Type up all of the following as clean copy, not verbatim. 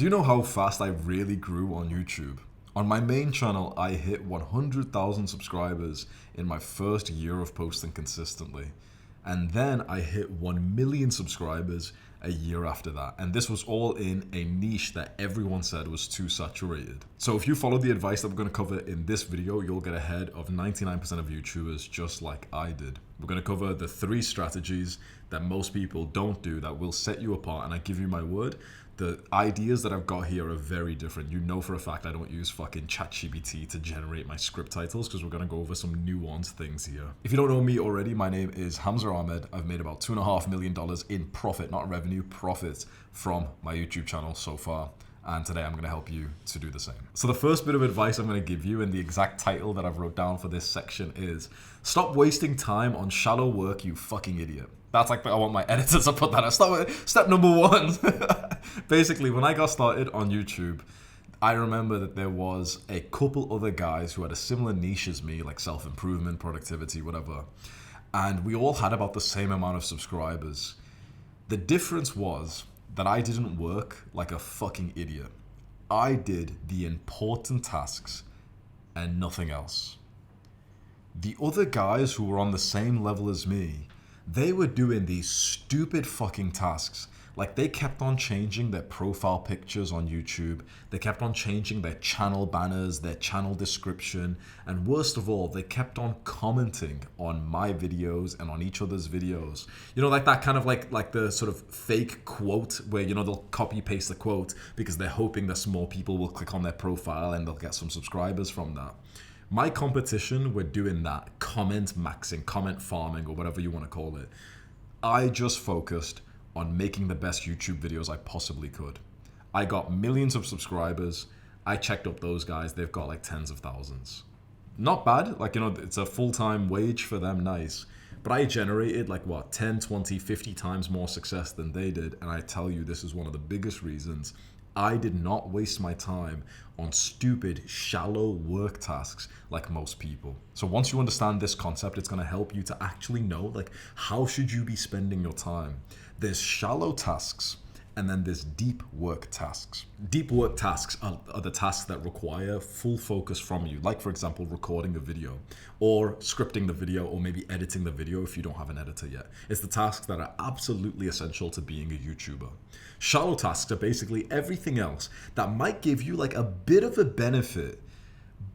Do you know how fast I really grew on YouTube? On my main channel, I hit 100,000 subscribers in my first year of posting consistently. And then I hit 1 million subscribers a year after that. And this was all in a niche that everyone said was too saturated. So if you follow the advice that we're going to cover in this video, you'll get ahead of 99% of YouTubers just like I did. We're going to cover the 3 strategies that most people don't do that will set you apart. And I give you my word, the ideas that I've got here are very different. You know for a fact I don't use fucking ChatGPT to generate my script titles because we're going to go over some nuanced things here. If you don't know me already, my name is Hamza Ahmed. I've made about $2.5 million in profit, not revenue, profit from my YouTube channel so far. And today I'm going to help you to do the same. So the first bit of advice I'm going to give you, and the exact title that I've wrote down for this section is, stop wasting time on shallow work, you fucking idiot. That's like, I want my editors to put that as step number 1. Basically, when I got started on YouTube, I remember that there was a couple other guys who had a similar niche as me, like self-improvement, productivity, whatever. And we all had about the same amount of subscribers. The difference was that I didn't work like a fucking idiot. I did the important tasks and nothing else. The other guys who were on the same level as me, they were doing these stupid fucking tasks. Like, they kept on changing their profile pictures on YouTube. They kept on changing their channel banners, their channel description. And worst of all, they kept on commenting on my videos and on each other's videos. You know, like that kind of like the sort of fake quote where, you know, they'll copy paste the quote because they're hoping that some more people will click on their profile and they'll get some subscribers from that. My competition were doing that, comment maxing, comment farming, or whatever you want to call it. I just focused on making the best YouTube videos I possibly could. I got millions of subscribers. I checked up those guys. They've got like tens of thousands. Not bad. Like, you know, it's a full-time wage for them. Nice. But I generated like what, 10, 20, 50 times more success than they did. And I tell you, this is one of the biggest reasons I did not waste my time on stupid, shallow work tasks like most people. So once you understand this concept, it's going to help you to actually know, like, how should you be spending your time? There's shallow tasks, and then there's deep work tasks. Deep work tasks are the tasks that require full focus from you. Like, for example, recording a video or scripting the video or maybe editing the video if you don't have an editor yet. It's the tasks that are absolutely essential to being a YouTuber. Shallow tasks are basically everything else that might give you like a bit of a benefit,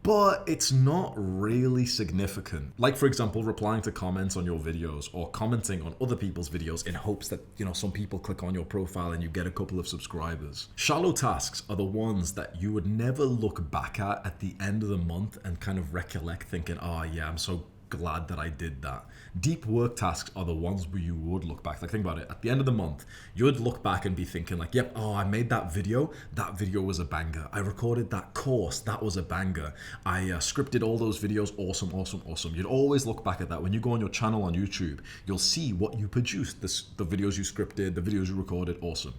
but it's not really significant. Like, for example, replying to comments on your videos or commenting on other people's videos in hopes that, you know, some people click on your profile and you get a couple of subscribers. Shallow tasks are the ones that you would never look back at the end of the month and kind of recollect thinking, oh yeah, I'm so glad that I did that. Deep work tasks are the ones where you would look back. Like, think about it. At the end of the month, you would look back and be thinking like, yep, oh, I made that video. That video was a banger. I recorded that course. That was a banger. I scripted all those videos. Awesome, awesome, awesome. You'd always look back at that. When you go on your channel on YouTube, you'll see what you produced, the videos you scripted, the videos you recorded. Awesome.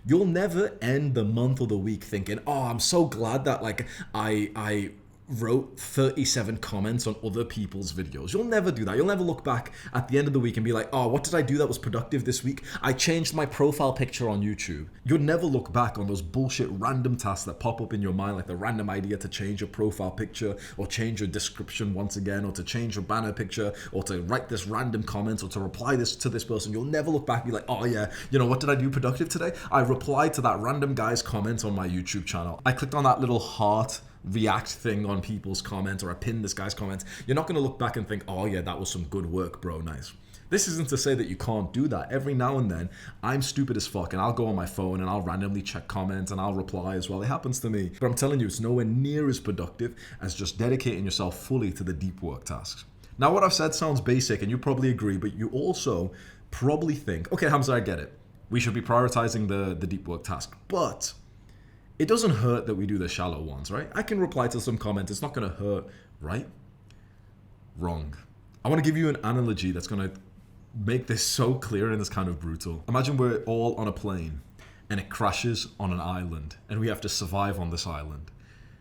You'll never end the month or the week thinking, oh, I'm so glad that like I wrote 37 comments on other people's videos. You'll never do that. You'll never look back at the end of the week and be like, oh, what did I do that was productive this week? I changed my profile picture on YouTube. You'll never look back on those bullshit random tasks that pop up in your mind, like the random idea to change your profile picture or change your description once again, or to change your banner picture, or to write this random comment, or to reply this to this person. You'll never look back and be like, oh yeah, you know, what did I do productive today? I replied to that random guy's comment on my YouTube channel. I clicked on that little heart react thing on people's comments, or I pinned this guy's comments. You're not going to look back and think, oh yeah, that was some good work, bro, nice. This isn't to say that you can't do that. Every now and then, I'm stupid as fuck and I'll go on my phone and I'll randomly check comments and I'll reply as well. It happens to me. But I'm telling you, it's nowhere near as productive as just dedicating yourself fully to the deep work tasks. Now, what I've said sounds basic and you probably agree, but you also probably think, okay, Hamza, I get it. We should be prioritizing the deep work task, but it doesn't hurt that we do the shallow ones, right? I can reply to some comment. It's not going to hurt, right? Wrong. I want to give you an analogy that's going to make this so clear and it's kind of brutal. Imagine we're all on a plane and it crashes on an island and we have to survive on this island.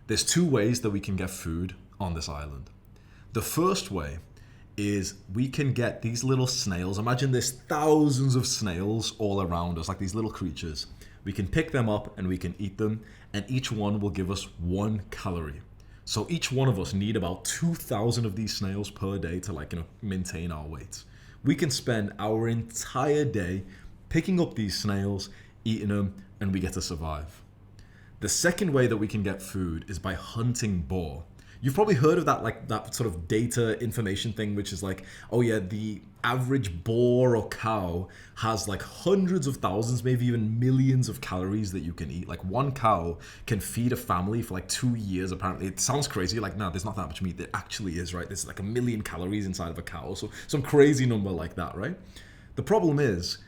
There's 2 ways that we can get food on this island. The first way is we can get these little snails. Imagine there's thousands of snails all around us, like these little creatures. We can pick them up and we can eat them, and each one will give us 1 calorie. So each one of us need about 2,000 of these snails per day to maintain our weight. We can spend our entire day picking up these snails, eating them, and we get to survive. The second way that we can get food is by hunting boar. You've probably heard of that sort of data information thing, which is like, oh yeah, the average boar or cow has like hundreds of thousands, maybe even millions of calories that you can eat. Like 1 cow can feed a family for like 2 years, apparently. It sounds crazy, like, no, there's not that much meat. There actually is, right? There's like 1 million calories inside of a cow. So some crazy number like that, right? The problem is,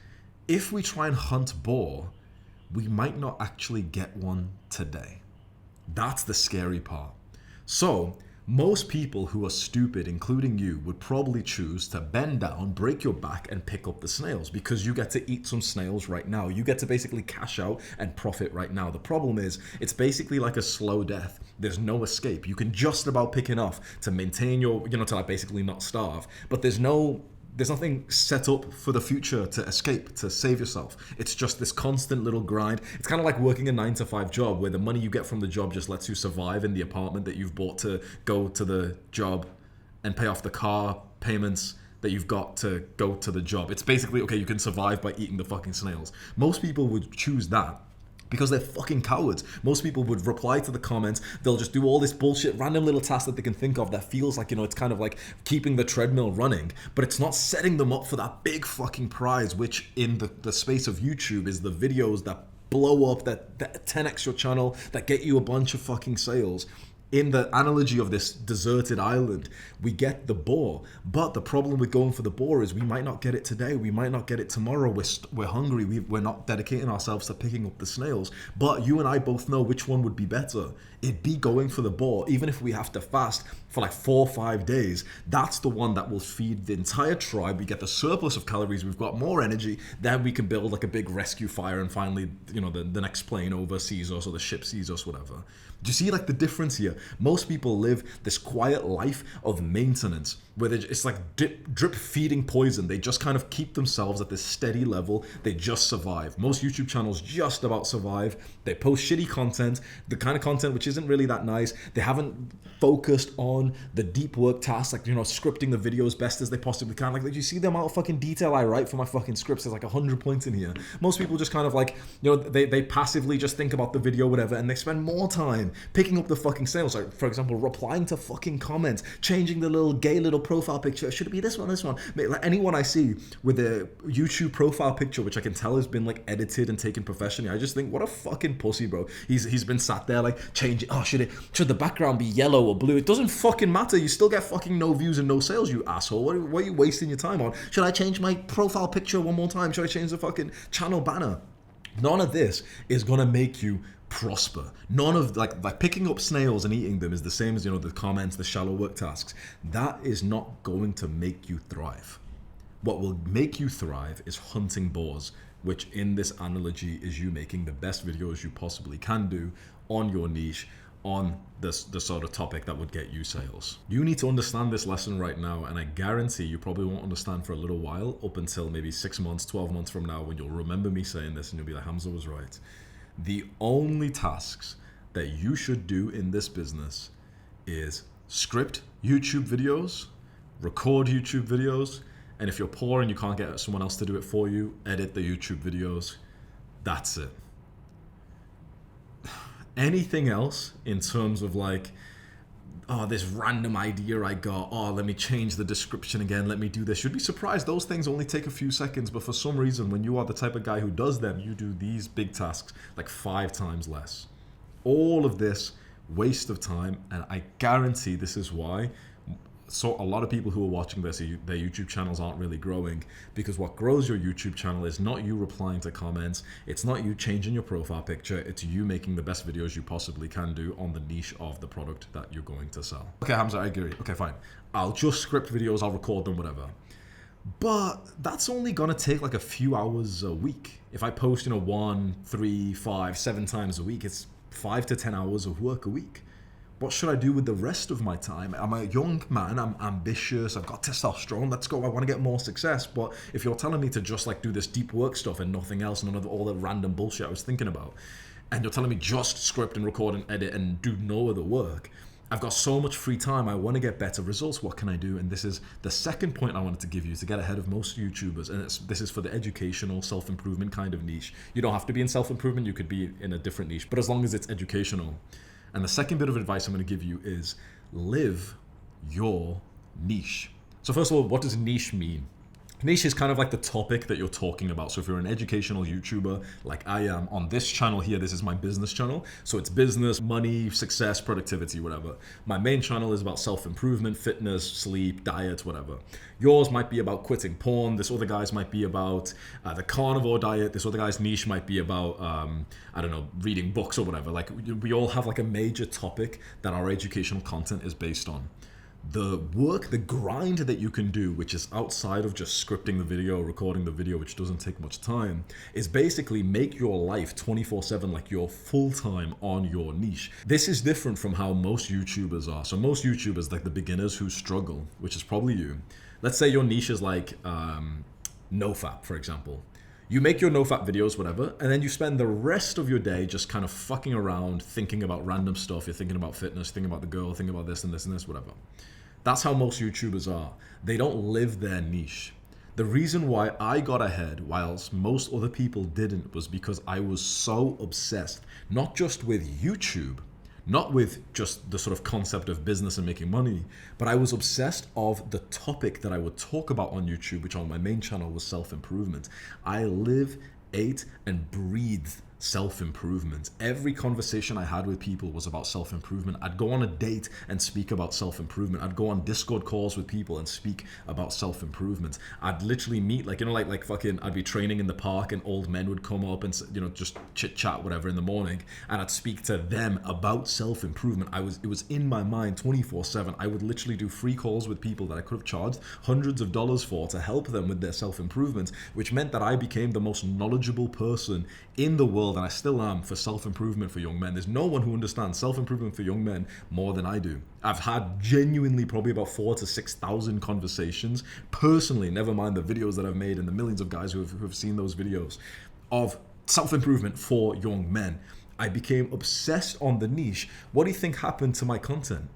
if we try and hunt boar, we might not actually get one today. That's the scary part. So, most people who are stupid, including you, would probably choose to bend down, break your back, and pick up the snails because you get to eat some snails right now. You get to basically cash out and profit right now. The problem is, it's basically like a slow death. There's no escape. You can just about pick enough to maintain your, to like basically not starve, but there's nothing set up for the future to escape, to save yourself. It's just this constant little grind. It's kind of like working a 9-to-5 job where the money you get from the job just lets you survive in the apartment that you've bought to go to the job and pay off the car payments that you've got to go to the job. It's basically, okay, you can survive by eating the fucking snails. Most people would choose that because they're fucking cowards. Most people would reply to the comments. They'll just do all this bullshit, random little task that they can think of that feels like, it's kind of like keeping the treadmill running, but it's not setting them up for that big fucking prize, which in the space of YouTube is the videos that blow up, that 10x your channel, that get you a bunch of fucking sales. In the analogy of this deserted island, we get the boar, but the problem with going for the boar is we might not get it today, we might not get it tomorrow, we're hungry, we're not dedicating ourselves to picking up the snails, but you and I both know which one would be better. It'd be going for the boar, even if we have to fast for like 4 or 5 days. That's the one that will feed the entire tribe. We get the surplus of calories, we've got more energy, then we can build like a big rescue fire and finally, the next plane over sees us or the ship sees us, whatever. Do you see like the difference here? Most people live this quiet life of maintenance where it's like drip feeding poison. They just kind of keep themselves at this steady level. They just survive. Most YouTube channels just about survive. They post shitty content, the kind of content which isn't really that nice. They haven't focused on the deep work tasks, like, scripting the videos best as they possibly can. Like, you see the amount of fucking detail I write for my fucking scripts? There's like 100 points in here. Most people just kind of like, they passively just think about the video, whatever, and they spend more time picking up the fucking sales. Like, for example, replying to fucking comments, changing the little gay little profile picture. Should it be this one, this one? Like, anyone I see with a YouTube profile picture, which I can tell has been like edited and taken professionally, I just think, what a fucking pussy, bro. He's been sat there like changing. Oh, should the background be yellow or blue? It doesn't fucking matter. You still get fucking no views and no sales, you asshole. What are you wasting your time on? Should I change my profile picture one more time? Should I change the fucking channel banner? None of this is gonna make you prosper. None of like picking up snails and eating them is the same as the comments, the shallow work tasks. That is not going to make you thrive. What will make you thrive is hunting boars, which in this analogy is you making the best videos you possibly can do on your niche, on the sort of topic that would get you sales. You need to understand this lesson right now, and I guarantee you probably won't understand for a little while, up until maybe 6 months, 12 months from now, when you'll remember me saying this and you'll be like, Hamza was right. The only tasks that you should do in this business is script YouTube videos, record YouTube videos, and if you're poor and you can't get someone else to do it for you, edit the YouTube videos. That's it. Anything else in terms of like, oh, this random idea I got, oh, let me change the description again, let me do this. You'd be surprised, those things only take a few seconds, but for some reason, when you are the type of guy who does them, you do these big tasks like 5 times less. All of this waste of time, and I guarantee this is why so a lot of people who are watching this, their YouTube channels aren't really growing, because what grows your YouTube channel is not you replying to comments, it's not you changing your profile picture, it's you making the best videos you possibly can do on the niche of the product that you're going to sell. Okay, Hamza, I agree. Okay, fine. I'll just script videos, I'll record them, whatever. But that's only gonna take like a few hours a week. If I post, 1, 3, 5, 7 times a week, it's 5 to 10 hours of work a week. What should I do with the rest of my time? I'm a young man, I'm ambitious, I've got testosterone, let's go, I want to get more success. But if you're telling me to just like do this deep work stuff and nothing else, none of all the random bullshit I was thinking about, and you're telling me just script and record and edit and do no other work, I've got so much free time, I want to get better results, what can I do? And this is the second point I wanted to give you to get ahead of most YouTubers, and this is for the educational, self-improvement kind of niche. You don't have to be in self-improvement, you could be in a different niche, but as long as it's educational. And the second bit of advice I'm going to give you is live your niche. So first of all, what does niche mean? Niche is kind of like the topic that you're talking about. So if you're an educational YouTuber like I am on this channel here, this is my business channel. So it's business, money, success, productivity, whatever. My main channel is about self-improvement, fitness, sleep, diet, whatever. Yours might be about quitting porn. This other guy's might be about the carnivore diet. This other guy's niche might be about, I don't know, reading books or whatever. Like we all have like a major topic that our educational content is based on. The work, the grind that you can do, which is outside of just scripting the video, recording the video, which doesn't take much time, is basically make your life 24/7 like you're full-time on your niche. This is different from how most YouTubers are. So most YouTubers, like the beginners who struggle, which is probably you. Let's say your niche is like NoFap, for example. You make your NoFap videos, whatever, and then you spend the rest of your day just kind of fucking around, thinking about random stuff. You're thinking about fitness, thinking about the girl, thinking about this and this and this, whatever. That's how most YouTubers are. They don't live their niche. The reason why I got ahead whilst most other people didn't was because I was so obsessed, not just with YouTube, not with just the sort of concept of business and making money, but I was obsessed of the topic that I would talk about on YouTube, which on my main channel was self-improvement. I live, ate, and breathed self-improvement. Every conversation I had with people was about self-improvement. I'd go on a date and speak about self-improvement. I'd go on Discord calls with people and speak about self-improvement. I'd literally meet like fucking, I'd be training in the park and old men would come up and, just chit chat, whatever, in the morning. And I'd speak to them about self-improvement. It was in my mind 24/7. I would literally do free calls with people that I could have charged hundreds of dollars for to help them with their self-improvement, which meant that I became the most knowledgeable person in the world, and I still am, for self-improvement for young men. There's no one who understands self-improvement for young men more than I do. I've had genuinely probably about 4,000 to 6,000 conversations personally, never mind the videos that I've made and the millions of guys who have seen those videos, of self-improvement for young men. I became obsessed on the niche. What do you think happened to my content?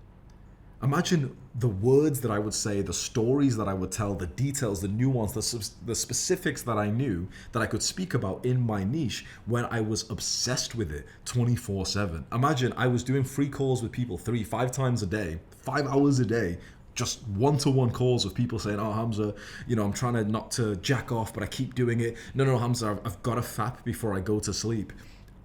Imagine the words that I would say, the stories that I would tell, the details, the nuance, the specifics that I knew that I could speak about in my niche when I was obsessed with it 24/7. Imagine I was doing free calls with people 3-5 times a day, 5 hours a day, just one-to-one calls with people saying, oh, Hamza, I'm trying to not to jack off, but I keep doing it. No, Hamza, I've got to fap before I go to sleep.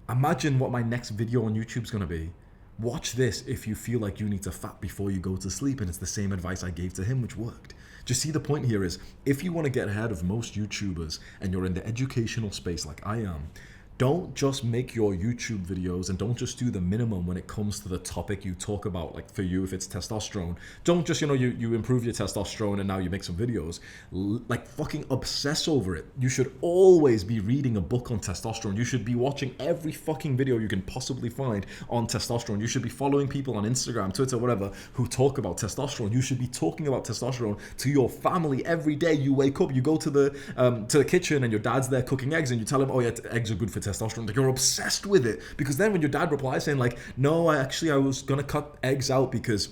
Imagine what my next video on YouTube is going to be. Watch this if you feel like you need to fap before you go to sleep, and it's the same advice I gave to him, which worked. Just see, the point here is, if you want to get ahead of most YouTubers and you're in the educational space like I am, don't just make your YouTube videos and don't just do the minimum when it comes to the topic you talk about. Like for you, if it's testosterone, don't just, you improve your testosterone and now you make some videos. Like fucking obsess over it. You should always be reading a book on testosterone. You should be watching every fucking video you can possibly find on testosterone. You should be following people on Instagram, Twitter, whatever, who talk about testosterone. You should be talking about testosterone to your family every day. You wake up, you go to the kitchen and your dad's there cooking eggs and you tell him, oh yeah, eggs are good for testosterone. Like, you're obsessed with it, because then when your dad replies saying like, no, I was gonna cut eggs out because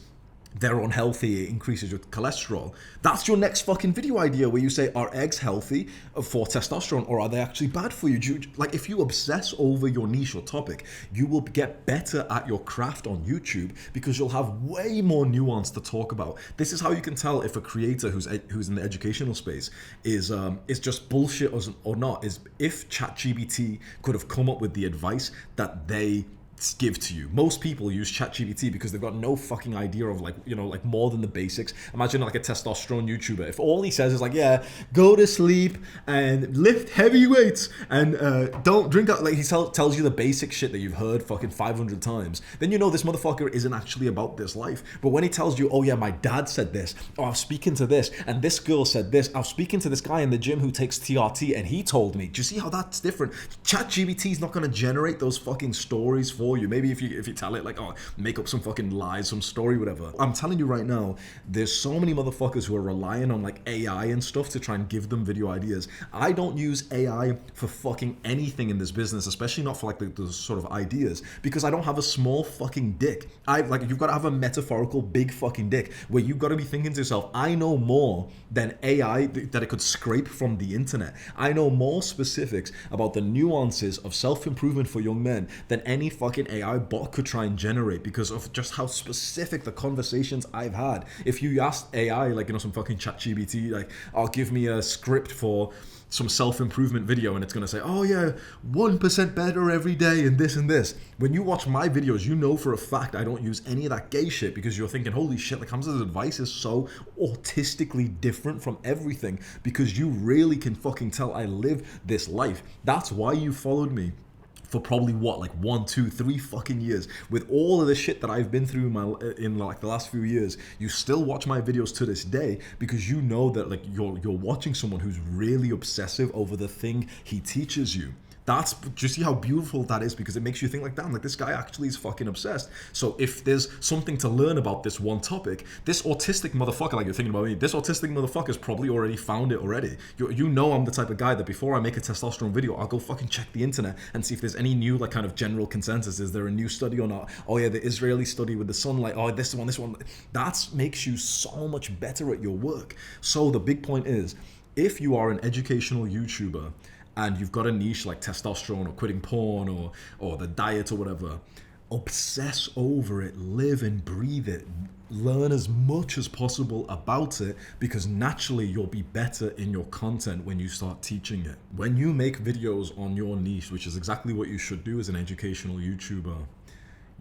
they're unhealthy, it increases your cholesterol, that's your next fucking video idea where you say, are eggs healthy for testosterone, or are they actually bad for you? Like, if you obsess over your niche or topic, you will get better at your craft on YouTube because you'll have way more nuance to talk about. This is how you can tell if a creator who's in the educational space is just bullshit or not, is if ChatGPT could have come up with the advice that they give to you. Most people use ChatGPT because they've got no fucking idea of like more than the basics. Imagine like a testosterone YouTuber. If all he says is like, yeah, go to sleep and lift heavy weights and don't drink out, like he tells you the basic shit that you've heard fucking 500 times, then this motherfucker isn't actually about this life. But when he tells you, oh yeah, my dad said this, oh, I was speaking to this, and this girl said this, I was speaking to this guy in the gym who takes TRT and he told me, do you see how that's different? ChatGPT is not going to generate those fucking stories for for you. Maybe if you tell it like, oh, make up some fucking lies, some story, whatever. I'm telling you right now, there's so many motherfuckers who are relying on like AI and stuff to try and give them video ideas. I don't use AI for fucking anything in this business, especially not for like the sort of ideas, because I don't have a small fucking dick. You've got to have a metaphorical big fucking dick where you've got to be thinking to yourself, I know more than AI that it could scrape from the internet. I know more specifics about the nuances of self-improvement for young men than any fucking AI bot could try and generate, because of just how specific the conversations I've had. If you asked AI, like, you know, some fucking ChatGPT, like, I'll give me a script for some self-improvement video, and it's going to say, oh yeah, 1% better every day and this and this. When you watch my videos, you know for a fact I don't use any of that gay shit, because you're thinking, holy shit, like Hamza's advice is so autistically different from everything, because you really can fucking tell I live this life. That's why you followed me for probably what, like 1, 2, 3 fucking years. With all of the shit that I've been through in like the last few years, you still watch my videos to this day because you know that like you're watching someone who's really obsessive over the thing he teaches you. That's, do you see how beautiful that is? Because it makes you think like, damn, like this guy actually is fucking obsessed. So if there's something to learn about this one topic, this autistic motherfucker, like you're thinking about me, this autistic motherfucker's probably already found it already. You know I'm the type of guy that before I make a testosterone video, I'll go fucking check the internet and see if there's any new like kind of general consensus. Is there a new study or not? Oh yeah, the Israeli study with the sunlight. Oh, this one. That makes you so much better at your work. So the big point is, if you are an educational YouTuber, and you've got a niche like testosterone or quitting porn or the diet or whatever, obsess over it, live and breathe it, learn as much as possible about it, because naturally you'll be better in your content when you start teaching it. When you make videos on your niche, which is exactly what you should do as an educational YouTuber,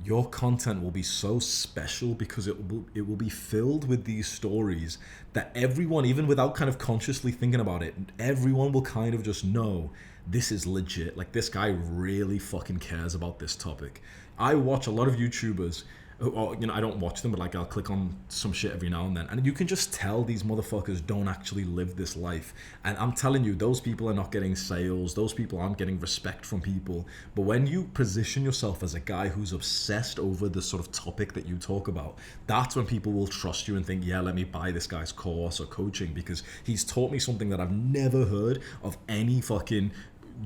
your content will be so special because it will be filled with these stories that everyone, even without kind of consciously thinking about it, everyone will kind of just know this is legit. Like, this guy really fucking cares about this topic. I watch a lot of YouTubers, or, you know, I don't watch them, but like I'll click on some shit every now and then, and you can just tell these motherfuckers don't actually live this life. And I'm telling you, those people are not getting sales, those people aren't getting respect from people. But when you position yourself as a guy who's obsessed over the sort of topic that you talk about, that's when people will trust you and think, yeah, let me buy this guy's course or coaching, because he's taught me something that I've never heard of any fucking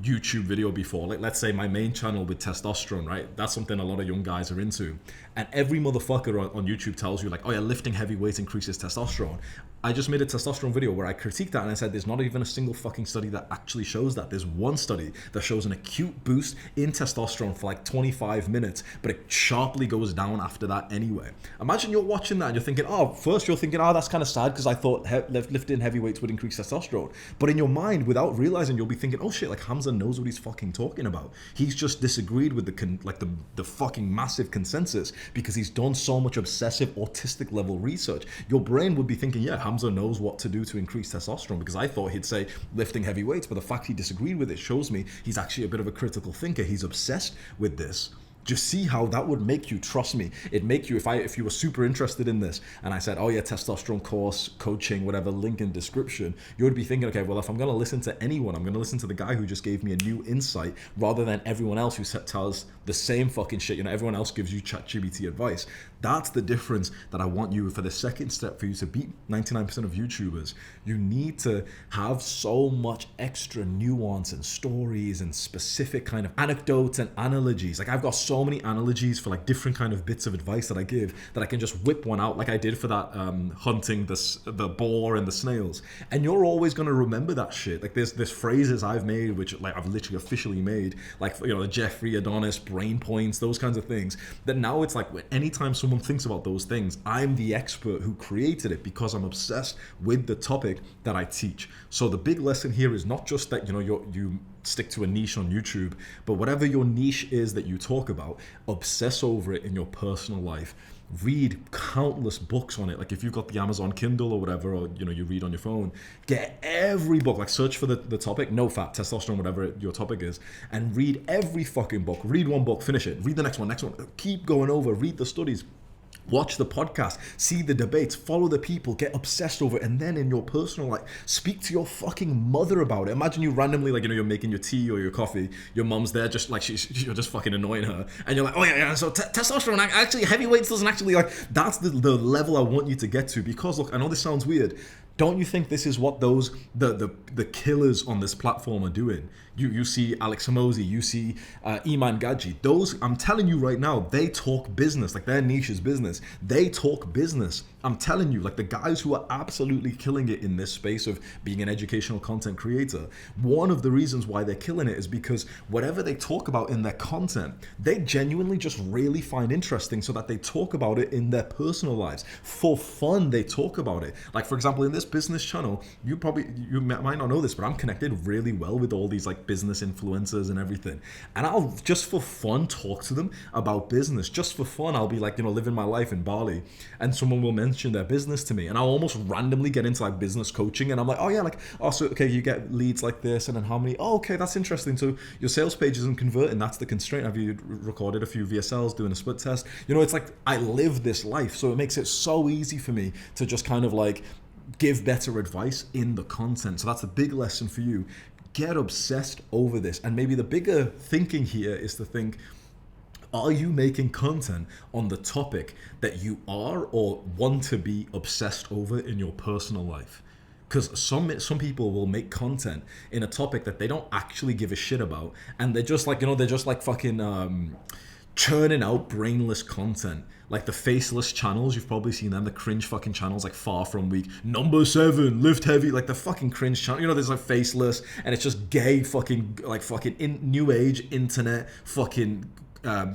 YouTube video before. Like, let's say my main channel with testosterone, right? That's something a lot of young guys are into. And every motherfucker on YouTube tells you like, oh yeah, lifting heavy weights increases testosterone. I just made a testosterone video where I critiqued that and I said there's not even a single fucking study that actually shows that. There's one study that shows an acute boost in testosterone for like 25 minutes, but it sharply goes down after that anyway. Imagine you're watching that and you're thinking, first you're thinking, that's kind of sad because I thought lifting heavy weights would increase testosterone. But in your mind, without realizing, you'll be thinking, oh shit, like Hamza knows what he's fucking talking about. He's just disagreed with the fucking massive consensus because he's done so much obsessive autistic level research. Your brain would be thinking, yeah, Hamza knows what to do to increase testosterone, because I thought he'd say lifting heavy weights, but the fact he disagreed with it shows me he's actually a bit of a critical thinker. He's obsessed with this. Just see how that would make you. Trust me, it'd make you, if you were super interested in this and I said, oh yeah, testosterone course, coaching, whatever, link in description, you would be thinking, okay, well, if I'm going to listen to anyone, I'm going to listen to the guy who just gave me a new insight rather than everyone else who tells the same fucking shit. You know, everyone else gives you ChatGPT advice. That's the difference that I want you, for the second step, for you to beat 99% of YouTubers. You need to have so much extra nuance and stories and specific kind of anecdotes and analogies. Like, I've got so many analogies for like different kind of bits of advice that I give that I can just whip one out, like I did for that hunting the boar and the snails. And you're always going to remember that shit. Like, there's phrases I've made, which like I've literally officially made, like, you know, the Jeffrey Adonis brain points, those kinds of things, that now it's like anytime someone thinks about those things, I'm the expert who created it because I'm obsessed with the topic that I teach. So the big lesson here is not just that, you know, you stick to a niche on YouTube, but whatever your niche is that you talk about, obsess over it in your personal life. Read countless books on it. Like, if you've got the Amazon Kindle or whatever, or, you know, you read on your phone, get every book, like search for the topic, no fat, testosterone, whatever your topic is, and read every fucking book. Read one book, finish it, read the next one, keep going over, read the studies. Watch the podcast, see the debates, follow the people, get obsessed over it, and then in your personal life, speak to your fucking mother about it. Imagine you randomly, like, you're making your tea or your coffee, your mom's there, just like, you're just fucking annoying her, and you're like, oh yeah, so testosterone, actually, heavyweights doesn't actually, like, that's the level I want you to get to, because, look, I know this sounds weird. Don't you think this is what the killers on this platform are doing? You see Alex Hormozi, you see Iman Gadzhi. Those, I'm telling you right now, they talk business. Like, their niche is business. They talk business. I'm telling you, like, the guys who are absolutely killing it in this space of being an educational content creator, one of the reasons why they're killing it is because whatever they talk about in their content, they genuinely just really find interesting, so that they talk about it in their personal lives. For fun, they talk about it. Like, for example, in this business channel, you might not know this, but I'm connected really well with all these, like, business influencers and everything, and I'll just for fun talk to them about business. Just for fun, I'll be like, living my life in Bali, and someone will mention their business to me, and I'll almost randomly get into, like, business coaching, and I'm like, oh yeah, like, oh, so okay, you get leads like this, and then how many? Oh, okay, that's interesting. So your sales page isn't converting, that's the constraint. Have you recorded a few VSLs, doing a split test? It's like, I live this life, so it makes it so easy for me to just kind of like give better advice in the content. So that's a big lesson for you. Get obsessed over this. And maybe the bigger thinking here is to think, are you making content on the topic that you are or want to be obsessed over in your personal life? Because some people will make content in a topic that they don't actually give a shit about, and they're just like, they're just like fucking churning out brainless content. Like the faceless channels, you've probably seen them, the cringe fucking channels, like Far From Weak, Number 7, Lift Heavy, like the fucking cringe channel. There's like faceless, and it's just gay fucking, like fucking new age internet fucking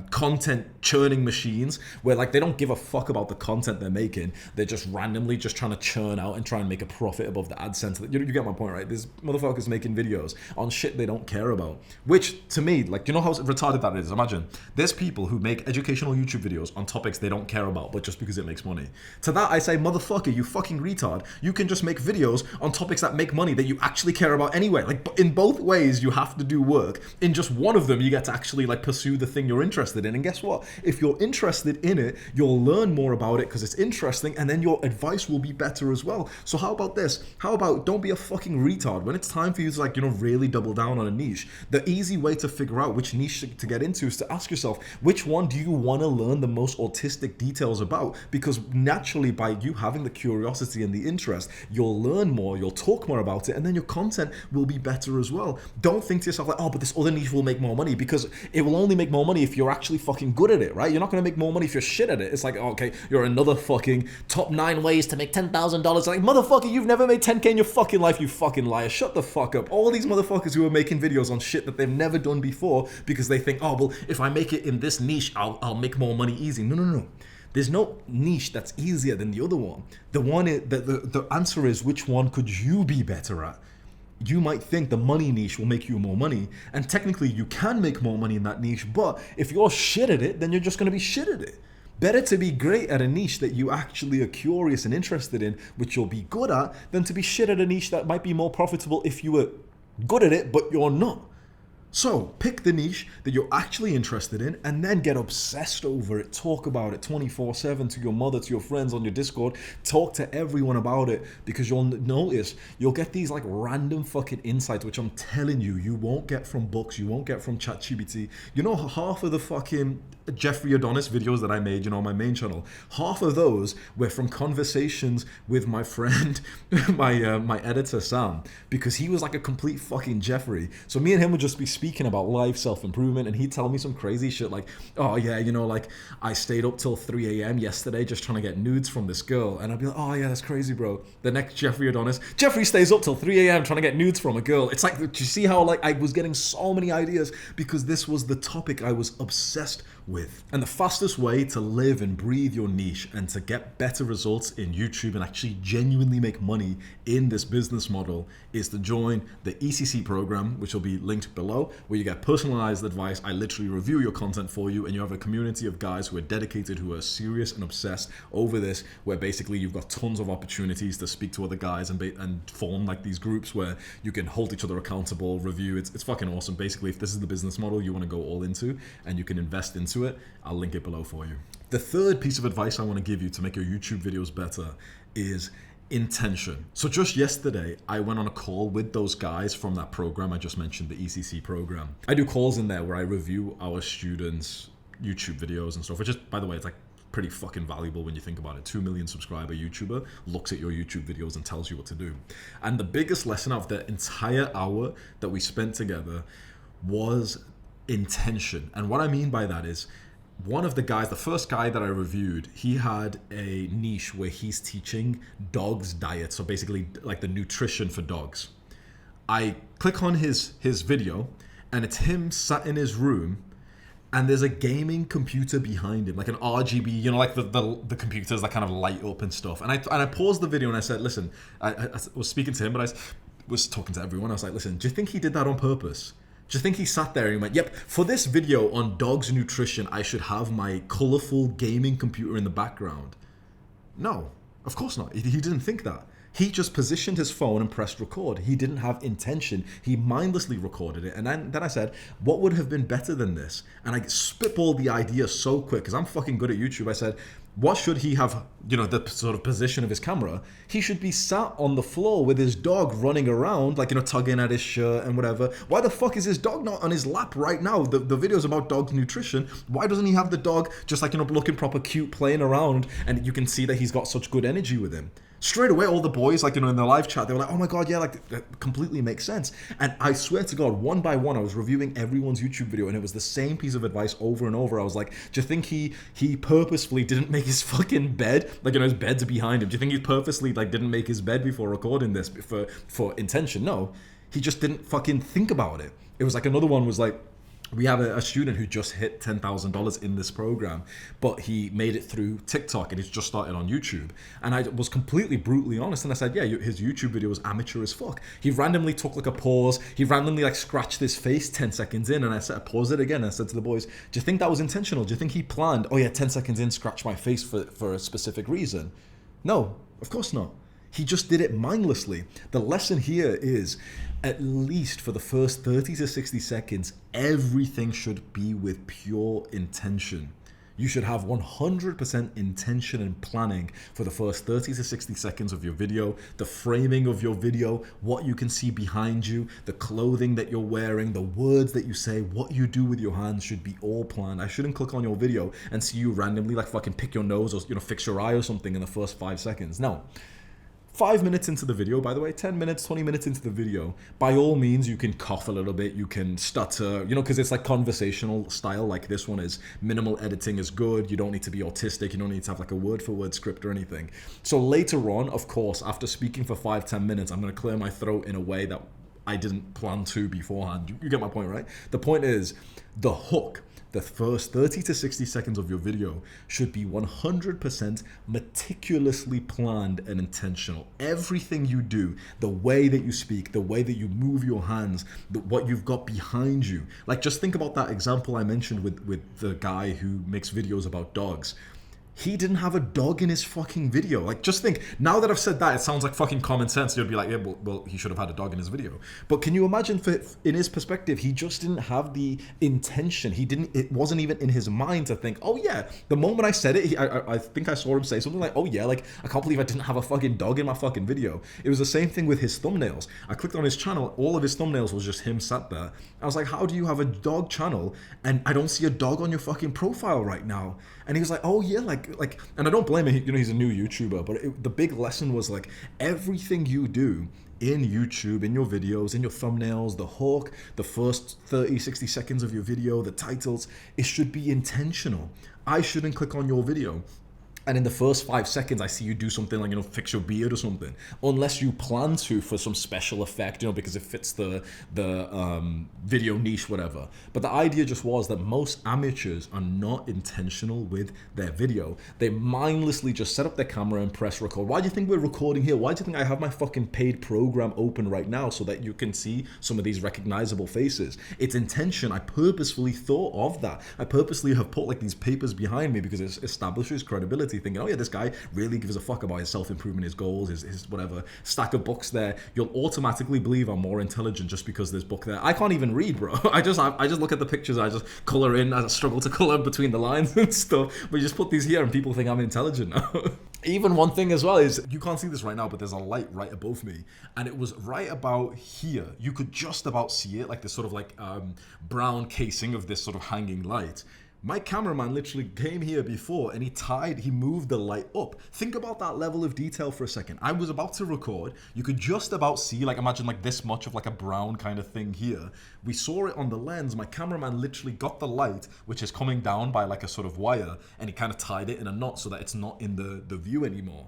content churning machines, where like they don't give a fuck about the content they're making. They're just randomly just trying to churn out and try and make a profit above the AdSense. You get my point, right? There's motherfuckers making videos on shit they don't care about, which to me, like, you know how retarded that is? Imagine there's people who make educational YouTube videos on topics they don't care about, but just because it makes money. To that I say, motherfucker, you fucking retard. You can just make videos on topics that make money that you actually care about anyway. Like, in both ways you have to do work. In just one of them you get to actually like pursue the thing you're interested in, and guess what? If you're interested in it, you'll learn more about it because it's interesting, and then your advice will be better as well. So how about this? How about don't be a fucking retard when it's time for you to, like, really double down on a niche? The easy way to figure out which niche to get into is to ask yourself, which one do you want to learn the most autistic details about? Because naturally, by you having the curiosity and the interest, you'll learn more, you'll talk more about it, and then your content will be better as well. Don't think to yourself like, oh, but this other niche will make more money, because it will only make more money if you're actually fucking good at it, right? You're not going to make more money if you're shit at it. It's like, oh, okay, you're another fucking top 9 ways to make $10,000. Like, motherfucker, you've never made 10K in your fucking life, you fucking liar. Shut the fuck up. All these motherfuckers who are making videos on shit that they've never done before because they think, oh, well, if I make it in this niche, I'll make more money easy. No. There's no niche that's easier than the other one. The answer is, which one could you be better at? You might think the money niche will make you more money, and technically you can make more money in that niche, but if you're shit at it, then you're just going to be shit at it. Better to be great at a niche that you actually are curious and interested in, which you'll be good at, than to be shit at a niche that might be more profitable if you were good at it, but you're not. So pick the niche that you're actually interested in, and then get obsessed over it. Talk about it 24/7 to your mother, to your friends on your Discord. Talk to everyone about it, because you'll notice you'll get these like random fucking insights, which I'm telling you, you won't get from books, you won't get from ChatGPT. Half of the fucking Jeffrey Adonis videos that I made, on my main channel, half of those were from conversations with my friend, my editor Sam, because he was like a complete fucking Jeffrey. So me and him would just be speaking about life, self-improvement, and he'd tell me some crazy shit like, oh yeah, like I stayed up till 3 a.m. yesterday just trying to get nudes from this girl, and I'd be like, oh yeah, that's crazy, bro. The next Jeffrey Adonis, Jeffrey stays up till 3 a.m. trying to get nudes from a girl. It's like, do you see how like I was getting so many ideas because this was the topic I was obsessed with? And the fastest way to live and breathe your niche and to get better results in YouTube and actually genuinely make money in this business model is to join the ECC program, which will be linked below, where you get personalized advice. I literally review your content for you, and you have a community of guys who are dedicated, who are serious and obsessed over this, where basically you've got tons of opportunities to speak to other guys and form like these groups where you can hold each other accountable, review. It's fucking awesome. Basically, if this is the business model you want to go all into and you can invest into it, I'll link it below for you. The third piece of advice I want to give you to make your YouTube videos better is intention. So just yesterday, I went on a call with those guys from that program I just mentioned, the ECC program. I do calls in there where I review our students' YouTube videos and stuff, which is, by the way, it's like pretty fucking valuable when you think about it. 2 million subscriber YouTuber looks at your YouTube videos and tells you what to do. And the biggest lesson of the entire hour that we spent together was intention. And what I mean by that is, one of the guys, the first guy that I reviewed, he had a niche where he's teaching dogs diet. So basically like the nutrition for dogs. I click on his video and it's him sat in his room and there's a gaming computer behind him, like an RGB, you know, like the computers that kind of light up and stuff. And I paused the video and I said, listen, I was speaking to him, but I was talking to everyone. I was like, listen, do you think he did that on purpose? Do you think he sat there and he went, yep, for this video on dogs nutrition, I should have my colorful gaming computer in the background? No, of course not. He didn't think that. He just positioned his phone and pressed record. He didn't have intention. He mindlessly recorded it. And then I said, what would have been better than this? And I spitballed the idea so quick because I'm fucking good at YouTube. I said, what should he have, you know, the sort of position of his camera? He should be sat on the floor with his dog running around, like, you know, tugging at his shirt and whatever. Why the fuck is his dog not on his lap right now? The video's about dog nutrition. Why doesn't he have the dog just like, you know, looking proper cute, playing around, and you can see that he's got such good energy with him? Straight away, all the boys, like, you know, in the live chat, they were like, oh my God, yeah, like, that completely makes sense. And I swear to God, one by one, I was reviewing everyone's YouTube video and it was the same piece of advice over and over. I was like, do you think he purposefully didn't make his fucking bed? Like, you know, his bed's behind him. Do you think he purposely, like, didn't make his bed before recording this for intention? No, he just didn't fucking think about it. It was like, another one was like, we have a student who just hit $10,000 in this program, but he made it through TikTok and he's just started on YouTube. And I was completely brutally honest and I said, yeah, his YouTube video was amateur as fuck. He randomly took like a pause. He randomly like scratched his face 10 seconds in, and I paused it again. And I said to the boys, do you think that was intentional? Do you think he planned, oh yeah, 10 seconds in, scratch my face for a specific reason? No, of course not. He just did it mindlessly. The lesson here is, at least for the first 30 to 60 seconds, everything should be with pure intention. You should have 100% intention and planning for the first 30 to 60 seconds of your video, the framing of your video, what you can see behind you, the clothing that you're wearing, the words that you say, what you do with your hands should be all planned. I shouldn't click on your video and see you randomly like fucking pick your nose or, you know, fix your eye or something in the first 5 seconds. No. 5 minutes into the video, by the way, 10 minutes, 20 minutes into the video, by all means, you can cough a little bit, you can stutter, you know, because it's like conversational style like this one is. Minimal editing is good. You don't need to be autistic. You don't need to have like a word-for-word script or anything. So later on, of course, after speaking for 5-10 minutes, I'm going to clear my throat in a way that I didn't plan to beforehand. You get my point, right? The point is, the hook, the first 30 to 60 seconds of your video should be 100% meticulously planned and intentional. Everything you do, the way that you speak, the way that you move your hands, what you've got behind you. Like, just think about that example I mentioned with the guy who makes videos about dogs. He didn't have a dog in his fucking video. Like, just think, now that I've said that, it sounds like fucking common sense. You'd be like, yeah, well, he should have had a dog in his video. But can you imagine, in his perspective, he just didn't have the intention. It wasn't even in his mind to think, oh yeah, the moment I said it, I think I saw him say something like, oh yeah, like, I can't believe I didn't have a fucking dog in my fucking video. It was the same thing with his thumbnails. I clicked on his channel, all of his thumbnails was just him sat there. I was like, how do you have a dog channel and I don't see a dog on your fucking profile right now? And he was like, oh yeah, like, and I don't blame him, you know, he's a new YouTuber, but the big lesson was like, everything you do in YouTube, in your videos, in your thumbnails, the hook, the first 30, 60 seconds of your video, the titles, it should be intentional. I shouldn't click on your video and in the first 5 seconds, I see you do something like, you know, fix your beard or something, unless you plan to for some special effect, you know, because it fits the video niche, whatever. But the idea just was that most amateurs are not intentional with their video. They mindlessly just set up their camera and press record. Why do you think we're recording here? Why do you think I have my fucking paid program open right now so that you can see some of these recognizable faces? It's intention. I purposefully thought of that. I purposely have put like these papers behind me because it establishes credibility university thinking, oh yeah, this guy really gives a fuck about his self-improvement, his goals, his whatever stack of books there, you'll automatically believe I'm more intelligent just because there's book there. I can't even read, bro. I just look at the pictures, I just color in, I struggle to color between the lines and stuff. But you just put these here and people think I'm intelligent now. Even one thing as well is, you can't see this right now, but there's a light right above me, and it was right about here. You could just about see it, like this sort of like brown casing of this sort of hanging light. My cameraman literally came here before and he moved the light up. Think about that level of detail for a second. I was about to record. You could just about see, like, imagine like this much of like a brown kind of thing here. We saw it on the lens. My cameraman literally got the light, which is coming down by like a sort of wire, and he kind of tied it in a knot so that it's not in the view anymore.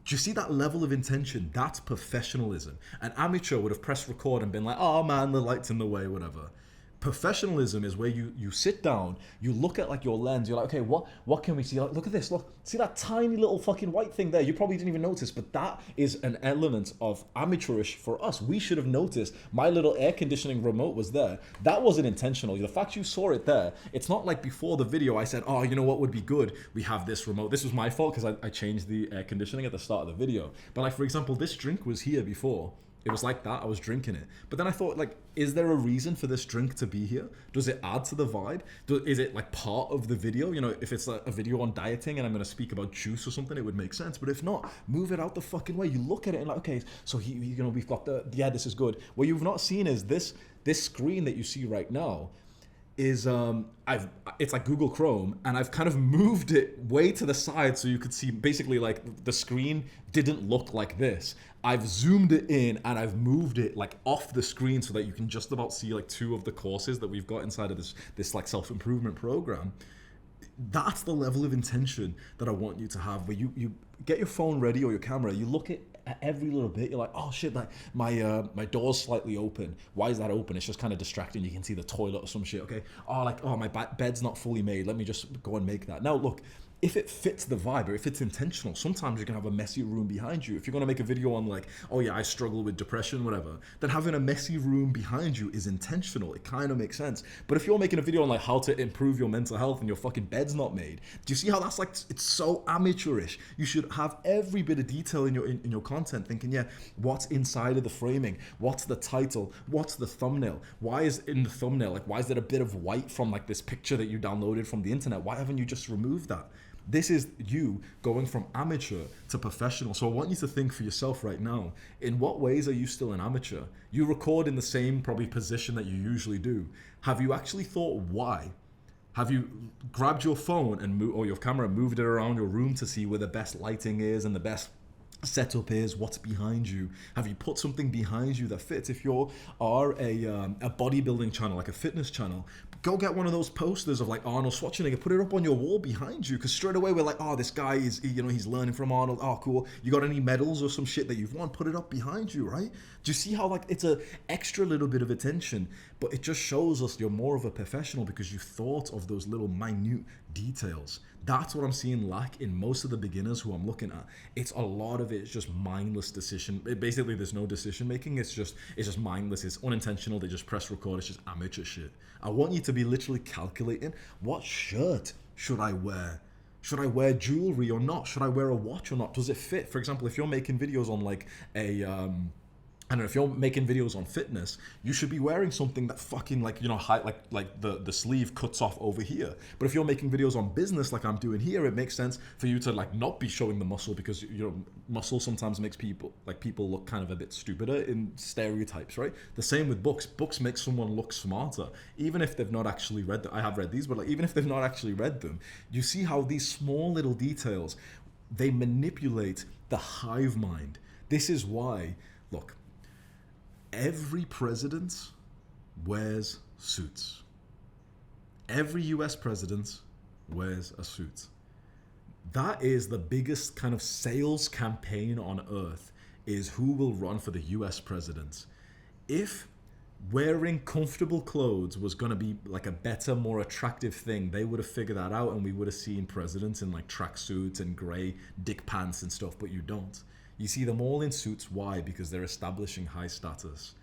Do you see that level of intention? That's professionalism. An amateur would have pressed record and been like, oh man, the light's in the way, whatever. Professionalism is where you sit down, you look at like your lens, you're like, okay, what can we see? Like, look at this, look, see that tiny little fucking white thing there? You probably didn't even notice, but that is an element of amateurish for us. We should have noticed my little air conditioning remote was there. That wasn't intentional. The fact you saw it there, it's not like before the video I said, oh, you know what would be good? We have this remote. This was my fault because I changed the air conditioning at the start of the video. But like, for example, this drink was here before. It was like that, I was drinking it. But then I thought, like, is there a reason for this drink to be here? Does it add to the vibe? Is it like part of the video? You know, if it's a video on dieting and I'm going to speak about juice or something, it would make sense. But if not, move it out the fucking way. You look at it and like, okay, so we've got this is good. What you've not seen is this screen that you see right now is it's like Google Chrome, and I've kind of moved it way to the side so you could see basically like the screen didn't look like this. I've zoomed it in and I've moved it like off the screen so that you can just about see like two of the courses that we've got inside of this like self-improvement program. That's the level of intention that I want you to have, where you get your phone ready or your camera, you look at every little bit, you're like, oh shit, like my door's slightly open. Why is that open? It's just kind of distracting. You can see the toilet or some shit. Okay, my bed's not fully made. Let me just go and make that. Now look, if it fits the vibe or if it's intentional, sometimes you can have a messy room behind you. If you're going to make a video on like, oh yeah, I struggle with depression, whatever, then having a messy room behind you is intentional. It kind of makes sense. But if you're making a video on like how to improve your mental health and your fucking bed's not made, do you see how that's like, it's so amateurish? You should have every bit of detail in your content, thinking, yeah, what's inside of the framing? What's the title? What's the thumbnail? Why is in the thumbnail, like, why is there a bit of white from like this picture that you downloaded from the internet? Why haven't you just removed that? This is you going from amateur to professional. So I want you to think for yourself right now, in what ways are you still an amateur? You record in the same probably position that you usually do. Have you actually thought why? Have you grabbed your phone and or your camera, moved it around your room to see where the best lighting is and the best setup is, what's behind you? Have you put something behind you that fits? If you are a bodybuilding channel, like a fitness channel, go get one of those posters of like Arnold Schwarzenegger, put it up on your wall behind you, because straight away we're like, oh, this guy is, he's learning from Arnold. Oh, cool. You got any medals or some shit that you've won? Put it up behind you, right? Do you see how like it's a extra little bit of attention, but it just shows us you're more of a professional because you thought of those little minute details. That's what I'm seeing lack in most of the beginners who I'm looking at. It's a lot of it's just mindless decision. Basically, there's no decision making. It's just mindless. It's unintentional. They just press record. It's just amateur shit. I want you to be literally calculating, what shirt should I wear? Should I wear jewelry or not? Should I wear a watch or not? Does it fit? For example, if you're making videos on like I don't know, if you're making videos on fitness, you should be wearing something that fucking like, high, like the sleeve cuts off over here. But if you're making videos on business like I'm doing here, it makes sense for you to like not be showing the muscle, because muscle sometimes makes people look kind of a bit stupider in stereotypes, right? The same with books. Books make someone look smarter, even if they've not actually read them. I have read these, but like even if they've not actually read them, you see how these small little details, they manipulate the hive mind. This is why, look, every president wears suits. Every US president wears a suit. That is the biggest kind of sales campaign on earth, is who will run for the US president. If wearing comfortable clothes was going to be like a better, more attractive thing, they would have figured that out, and we would have seen presidents in like tracksuits and grey dick pants and stuff, but you don't. You see them all in suits. Why? Because they're establishing high status.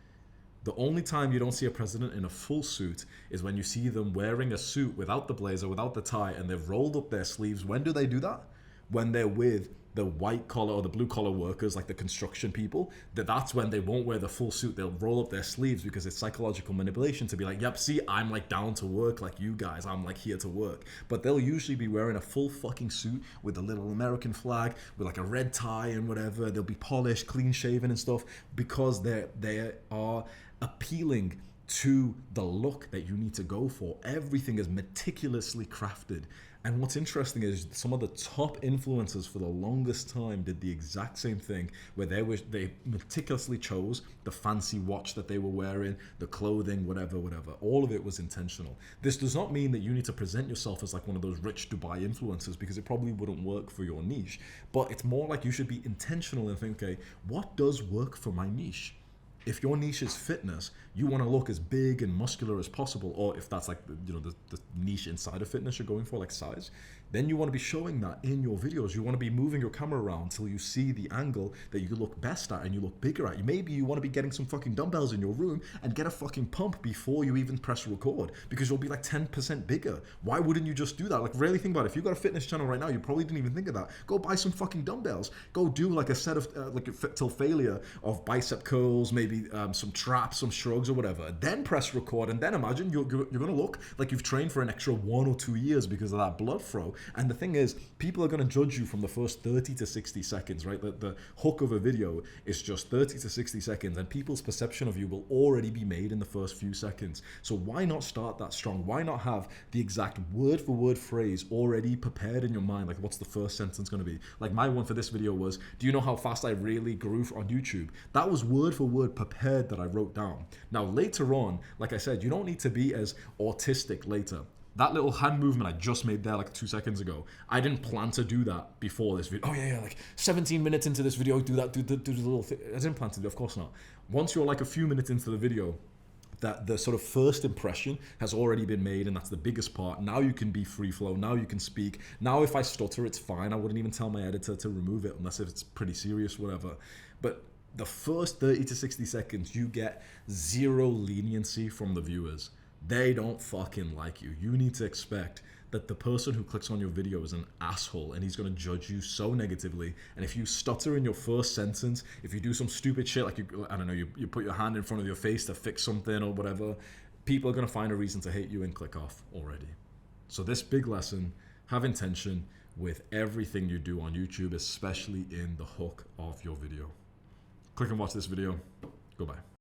The only time you don't see a president in a full suit is when you see them wearing a suit without the blazer, without the tie, and they've rolled up their sleeves. When do they do that? when they're with the white collar or the blue collar workers, like the construction people, that's when they won't wear the full suit. They'll roll up their sleeves because it's psychological manipulation to be like, yep, see, I'm like down to work like you guys. I'm like here to work. But they'll usually be wearing a full fucking suit with a little American flag, with like a red tie and whatever. They'll be polished, clean shaven and stuff because they are appealing to the look that you need to go for. Everything is meticulously crafted. And what's interesting is some of the top influencers for the longest time did the exact same thing, where they meticulously chose the fancy watch that they were wearing, the clothing, whatever. All of it was intentional. This does not mean that you need to present yourself as like one of those rich Dubai influencers, because it probably wouldn't work for your niche. But it's more like you should be intentional and think, okay, what does work for my niche? If your niche is fitness, you want to look as big and muscular as possible, or if that's like the niche inside of fitness you're going for, like size, then you want to be showing that in your videos. You want to be moving your camera around until you see the angle that you look best at and you look bigger at. Maybe you want to be getting some fucking dumbbells in your room and get a fucking pump before you even press record, because you'll be like 10% bigger. Why wouldn't you just do that? Like, really think about it. If you've got a fitness channel right now, you probably didn't even think of that. Go buy some fucking dumbbells. Go do like a set of like a fit till failure of bicep curls, maybe some traps, some shrugs or whatever. Then press record, and then imagine you're going to look like you've trained for an extra 1 or 2 years because of that blood flow. And the thing is, people are going to judge you from the first 30 to 60 seconds, right? The hook of a video is just 30 to 60 seconds, and people's perception of you will already be made in the first few seconds. So why not start that strong? Why not have the exact word for word phrase already prepared in your mind? Like, what's the first sentence going to be? Like, my one for this video was, do you know how fast I really grew on YouTube? That was word for word prepared that I wrote down. Now, later on, like I said, you don't need to be as autistic later. That little hand movement I just made there like 2 seconds ago, I didn't plan to do that before this video. Oh yeah, like 17 minutes into this video, do the little thing. I didn't plan to do it, of course not. Once you're like a few minutes into the video, that the sort of first impression has already been made, and that's the biggest part. Now you can be free flow. Now you can speak. Now if I stutter, it's fine. I wouldn't even tell my editor to remove it unless if it's pretty serious, whatever. But the first 30 to 60 seconds, you get zero leniency from the viewers. They don't fucking like you. You need to expect that the person who clicks on your video is an asshole, and he's going to judge you so negatively. And if you stutter in your first sentence, if you do some stupid shit like you put your hand in front of your face to fix something or whatever, people are going to find a reason to hate you and click off already. So this big lesson, have intention with everything you do on YouTube, especially in the hook of your video. Click and watch this video. Goodbye.